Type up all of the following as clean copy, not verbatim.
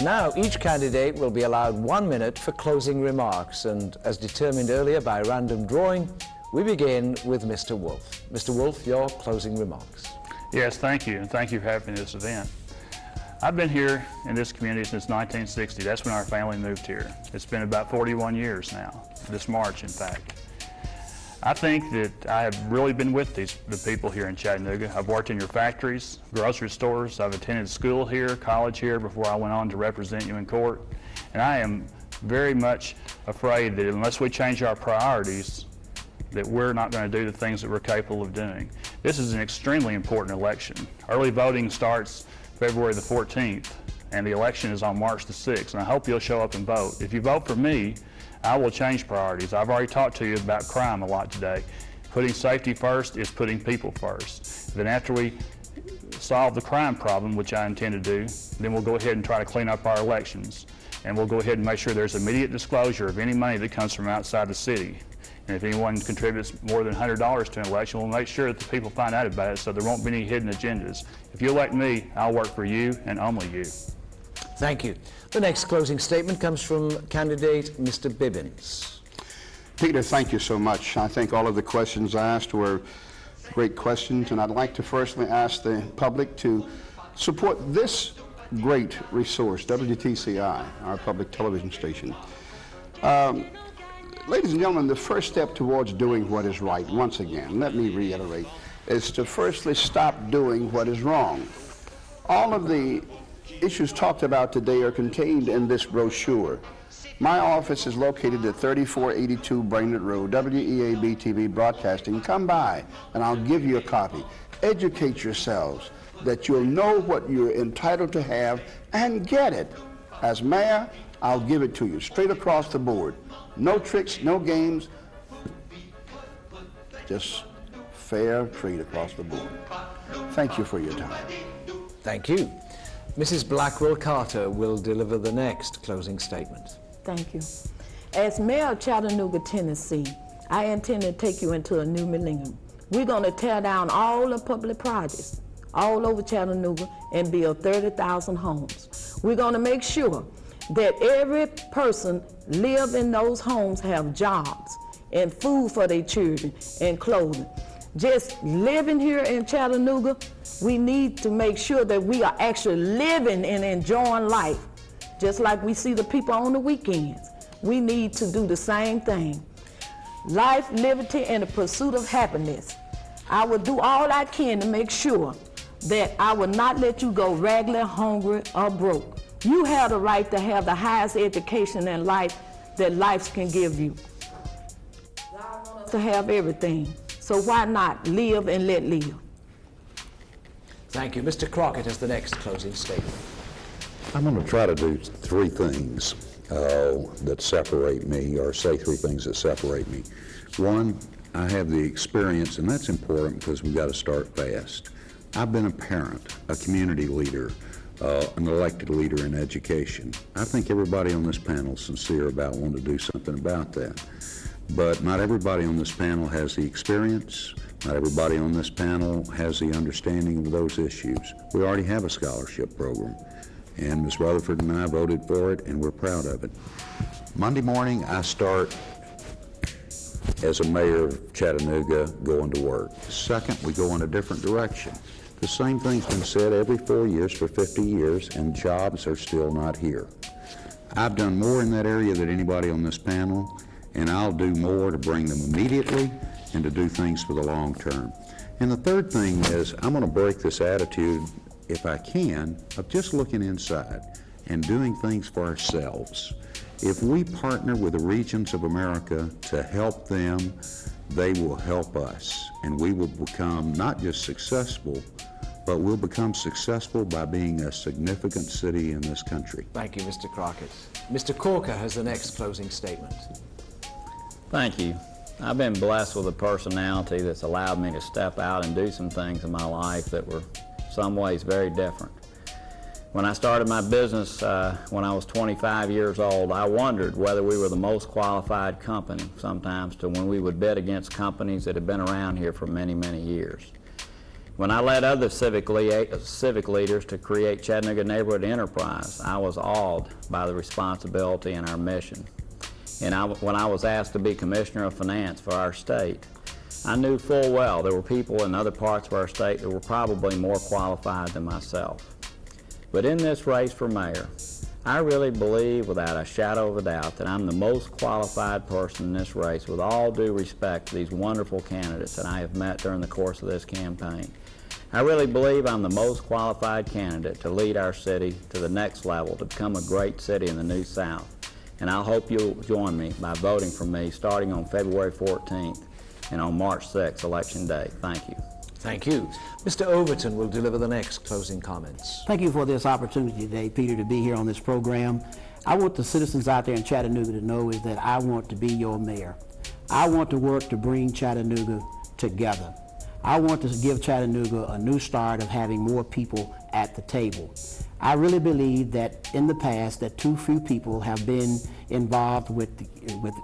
Now, each candidate will be allowed 1 minute for closing remarks, and as determined earlier by random drawing, we begin with Mr. Wolf. Mr. Wolf, your closing remarks. Yes, thank you, and thank you for having this event. I've been here in this community since 1960. That's when our family moved here. It's been about 41 years now, this March, in fact. I think that I have really been with the people here in Chattanooga. I've worked in your factories, grocery stores. I've attended school here, college here before I went on to represent you in court. And I am very much afraid that unless we change our priorities, that we're not going to do the things that we're capable of doing. This is an extremely important election. Early voting starts February the 14th, and the election is on March the 6th, and I hope you'll show up and vote. If you vote for me, I will change priorities. I've already talked to you about crime a lot today. Putting safety first is putting people first. Then after we solve the crime problem, which I intend to do, then we'll go ahead and try to clean up our elections. And we'll go ahead and make sure there's immediate disclosure of any money that comes from outside the city. And if anyone contributes more than $100 to an election, we'll make sure that the people find out about it so there won't be any hidden agendas. If you elect me, I'll work for you and only you. Thank you. The next closing statement comes from candidate Mr. Bibbins. Peter, thank you so much. I think all of the questions asked were great questions, and I'd like to firstly ask the public to support this great resource, WTCI, our public television station. Ladies and gentlemen, the first step towards doing what is right, once again, let me reiterate, is to firstly stop doing what is wrong. All of the issues talked about today are contained in this brochure. My office is located at 3482 Brainerd Road, WEAB TV Broadcasting. Come by and I'll give you a copy. Educate yourselves that you'll know what you're entitled to have and get it. As mayor, I'll give it to you straight across the board. No tricks, no games, just fair trade across the board. Thank you for your time. Thank you. Mrs. Blackwell Carter will deliver the next closing statement. Thank you. As mayor of Chattanooga, Tennessee, I intend to take you into a new millennium. We're going to tear down all the public projects all over Chattanooga and build 30,000 homes. We're going to make sure that every person live in those homes have jobs and food for their children and clothing. Just living here in Chattanooga, we need to make sure that we are actually living and enjoying life, just like we see the people on the weekends. We need to do the same thing. Life, liberty, and the pursuit of happiness. I will do all I can to make sure that I will not let you go raggedy, hungry, or broke. You have the right to have the highest education in life that life can give you. God wants us to have everything, so why not live and let live? Thank you. Mr. Crockett has the next closing statement. I'm going to try to do three things that separate me, or say three things that separate me. One, I have the experience, and that's important because we've got to start fast. I've been a parent, a community leader, an elected leader in education. I think everybody on this panel is sincere about wanting to do something about that. But not everybody on this panel has the experience. Not everybody on this panel has the understanding of those issues. We already have a scholarship program, and Ms. Rutherford and I voted for it, and we're proud of it. Monday morning, I start as a mayor of Chattanooga going to work. Second, we go in a different direction. The same thing's been said every 4 years for 50 years, and jobs are still not here. I've done more in that area than anybody on this panel, and I'll do more to bring them immediately and to do things for the long term. And the third thing is, I'm going to break this attitude, if I can, of just looking inside and doing things for ourselves. If we partner with the regions of America to help them, they will help us, and we will become not just successful, but we'll become successful by being a significant city in this country. Thank you, Mr. Crockett. Mr. Corker has the next closing statement. Thank you. I've been blessed with a personality that's allowed me to step out and do some things in my life that were in some ways very different. When I started my business when I was 25 years old, I wondered whether we were the most qualified company sometimes to when we would bid against companies that had been around here for many, many years. When I led other civic leaders to create Chattanooga Neighborhood Enterprise, I was awed by the responsibility and our mission. And when I was asked to be Commissioner of Finance for our state, I knew full well there were people in other parts of our state that were probably more qualified than myself. But in this race for mayor, I really believe without a shadow of a doubt that I'm the most qualified person in this race, with all due respect to these wonderful candidates that I have met during the course of this campaign. I really believe I'm the most qualified candidate to lead our city to the next level, to become a great city in the New South. And I hope you'll join me by voting for me starting on February 14th and on March 6th, Election Day. Thank you. Thank you. Mr. Overton will deliver the next closing comments. Thank you for this opportunity today, Peter, to be here on this program. I want the citizens out there in Chattanooga to know is that I want to be your mayor. I want to work to bring Chattanooga together. I want to give Chattanooga a new start of having more people at the table. I really believe that in the past that too few people have been involved with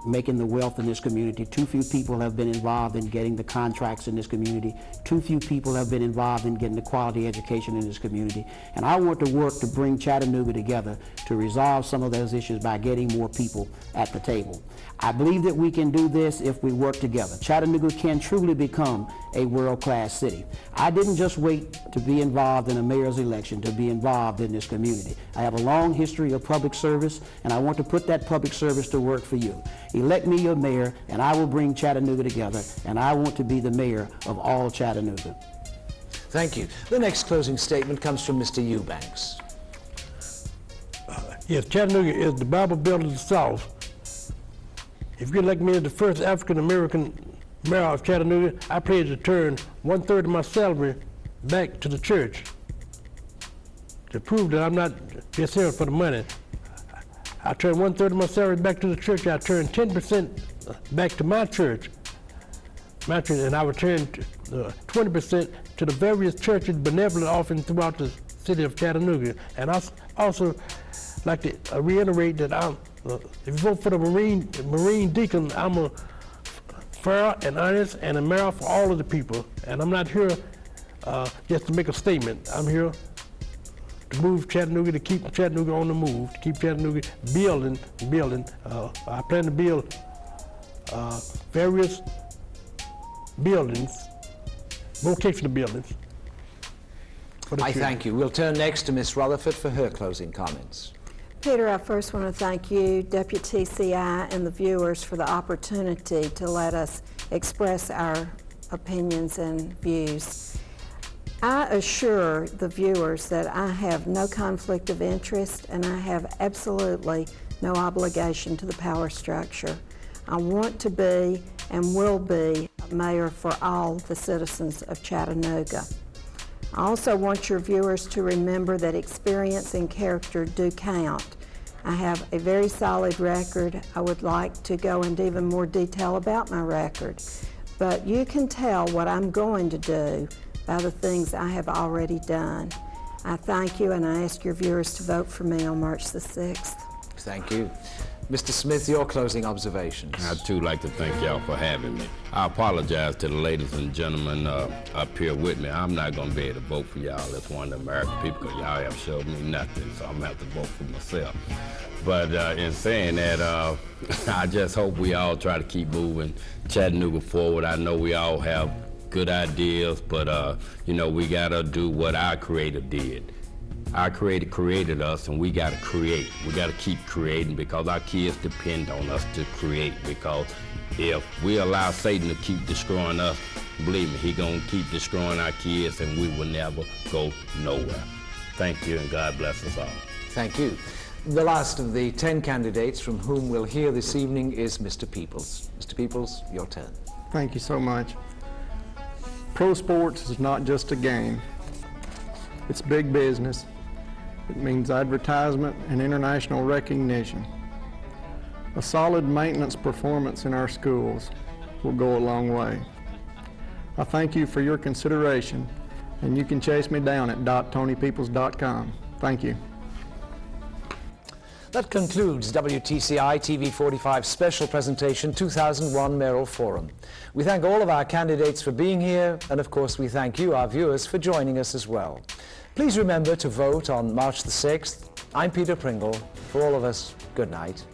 making the wealth in this community. Too few people have been involved in getting the contracts in this community. Too few people have been involved in getting the quality education in this community. And I want to work to bring Chattanooga together to resolve some of those issues by getting more people at the table. I believe that we can do this if we work together. Chattanooga can truly become a world-class city. I didn't just wait to be involved in a mayor's election to be involved in this community. I have a long history of public service, and I want to put that public service to work for you. Elect me your mayor, and I will bring Chattanooga together, and I want to be the mayor of all Chattanooga. Thank you. The next closing statement comes from Mr. Eubanks. Yes, Chattanooga is the Bible Belt of the South. If you elect me as the first African-American mayor of Chattanooga, I pledge to turn 1/3 of my salary back to the church to prove that I'm not just here for the money. I turn 1/3 of my salary back to the church. I turn 10% back to my church, and I return 20% to the various churches benevolent offering throughout the city of Chattanooga. And I also like to reiterate that if you vote for the Marine Deacon, I'm a fair and honest and a mayor for all of the people. And I'm not here just to make a statement. I'm here to move Chattanooga, to keep Chattanooga on the move, to keep Chattanooga building. I plan to build various buildings, vocational buildings. I thank you. We'll turn next to Ms. Rutherford for her closing comments. Peter, I first want to thank you, WTCI, and the viewers for the opportunity to let us express our opinions and views. I assure the viewers that I have no conflict of interest and I have absolutely no obligation to the power structure. I want to be and will be a mayor for all the citizens of Chattanooga. I also want your viewers to remember that experience and character do count. I have a very solid record. I would like to go into even more detail about my record, but you can tell what I'm going to do by the things I have already done. I thank you, and I ask your viewers to vote for me on March the 6th. Thank you. Mr. Smith, your closing observations. I'd too like to thank y'all for having me. I apologize to the ladies and gentlemen up here with me. I'm not going to be able to vote for y'all as one of the American people because y'all have showed me nothing, so I'm going to have to vote for myself. But in saying that, I just hope we all try to keep moving Chattanooga forward. I know we all have good ideas, but you know, we got to do what our creator did. Our creator created us, and we got to create. We got to keep creating because our kids depend on us to create, because if we allow Satan to keep destroying us, believe me, he's going to keep destroying our kids, and we will never go nowhere. Thank you, and God bless us all. Thank you. The last of the 10 candidates from whom we'll hear this evening is Mr. Peoples. Mr. Peoples, your turn. Thank you so much. Pro sports is not just a game. It's big business. It means advertisement and international recognition. A solid maintenance performance in our schools will go a long way. I thank you for your consideration, and you can chase me down at .tonypeoples.com. Thank you. That concludes WTCI TV 45 special presentation 2001 Mayoral Forum. We thank all of our candidates for being here, and of course we thank you, our viewers, for joining us as well. Please remember to vote on March the 6th. I'm Peter Pringle. For all of us, good night.